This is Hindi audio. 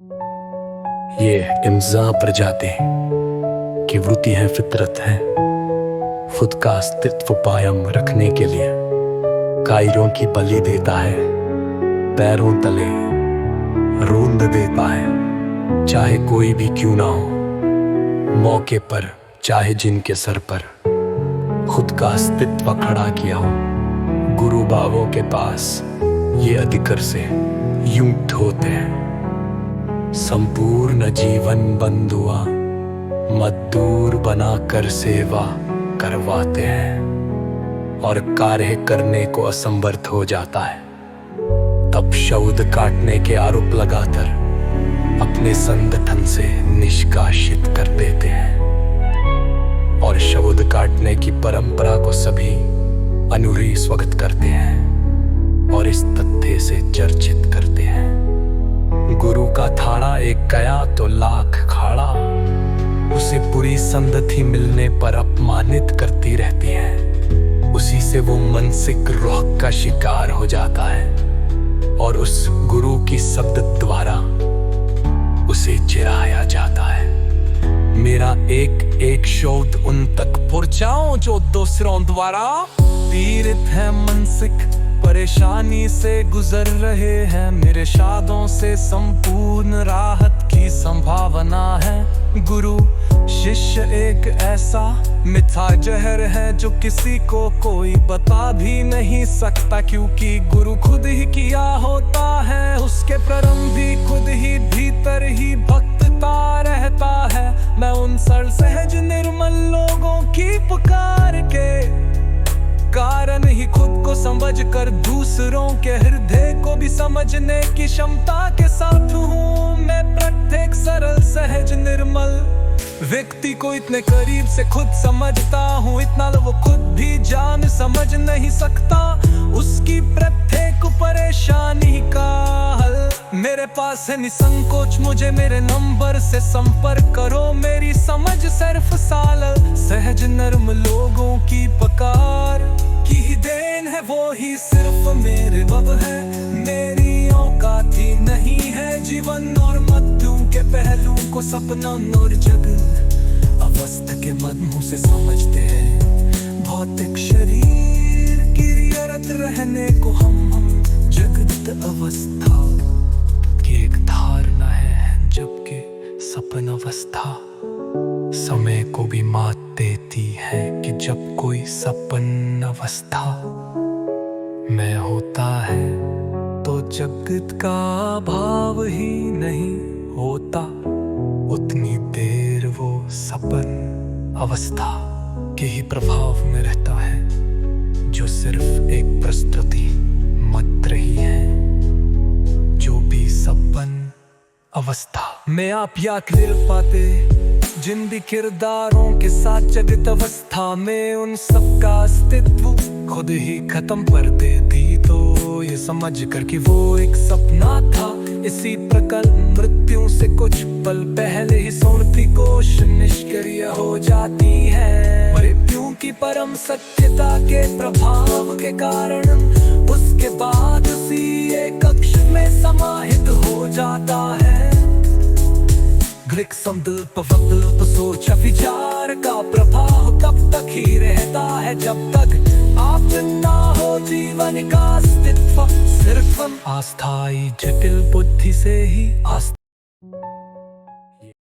ये इम्ज़ा पर जाते कि वृत्ति है, फितरत है, खुद का अस्तित्व कायम रखने के लिए कायरों की बलि देता है, पैरों तले रूंद देता है, चाहे कोई भी क्यों ना हो, मौके पर चाहे जिनके सर पर खुद का अस्तित्व खड़ा किया हो। गुरु बाबों के पास ये अधिकार से यूं होते हैं, संपूर्ण जीवन बंधुआ मजदूर बनाकर सेवा करवाते हैं और कार्य करने को असमर्थ हो जाता है, तब शब्द काटने के आरोप लगाकर अपने संगठन से निष्कासित कर देते हैं और शब्द काटने की परंपरा को सभी अनुरी स्वागत करते हैं और इस तथ्य से चर्चित करते हैं। गुरु का थाड़ा एक गया तो लाख खाड़ा, उसे पूरी संगति मिलने पर अपमानित करती रहती है। उसी से वो मानसिक रोग का शिकार हो जाता है और उस गुरु की शब्द द्वारा उसे चिढ़ाया जाता है। मेरा एक एक शब्द उन तक पहुंचाओ जो दूसरों द्वारा पीड़ित है, मानसिक परेशानी से गुजर रहे हैं। मेरे शादों से संपूर्ण राहत की संभावना है। गुरु शिष्य एक ऐसा मीठा जहर है जो किसी को कोई बता भी नहीं सकता, क्योंकि गुरु खुद ही किया होता है। उसके प्रारंभ भी खुद ही भीतर ही भक्तता रहता है। मैं उन सरल सहज निर्मल लोगों की पुकार के कारण ही खुद को समझकर दूसरों के हृदय को भी समझने की क्षमता के साथ हूँ। मैं प्रत्येक सरल सहज निर्मल व्यक्ति को इतने करीब से खुद समझता हूँ, इतना वो खुद भी जान समझ नहीं सकता। उसकी प्रत्येक परेशानी का हल मेरे पास है निसंकोच। मुझे मेरे नंबर से संपर्क करो, मेरी समझ सिर्फ साल सहज नर्म लोगों की पुकार की ही देन है। वो ही सिर्फ मेरे बब है, मेरी औकात ही नहीं है। जीवन और मृत्यु के पहलू को सपना और जग अवस्था के मधु से समझते हैं। भौतिक शरीर गिरियरत रहने को हम जगत अवस्था की एक धारणा है, जबकि सपन अवस्था समय को भी मात देती है कि जब कोई सपन अवस्था में होता है तो जगत का भाव ही नहीं होता। उतनी देर वो सपन अवस्था के ही प्रभाव में रहता है, जो सिर्फ एक प्रस्तुति मात्र ही है। जो भी सपन अवस्था में आप याद कर पाते, जिन भी किरदारों के साथ जगत अवस्था में उन सबका अस्तित्व खुद ही खत्म कर देती, तो ये समझ कर कि वो एक सपना था। इसी प्रकार मृत्यु से कुछ पल पहले ही सुरती कोश निष्क्रिय हो जाती है। मृत्यु की परम सत्यता के प्रभाव के कारण उसके बाद उसी एक कक्ष में समाहित हो जाता है। संकल्प विकल्प सोच विचार का प्रभाव तब तक ही रहता है जब तक आप ना हो जीवन का अस्तित्व सिर्फ अस्थायी जटिल बुद्धि से ही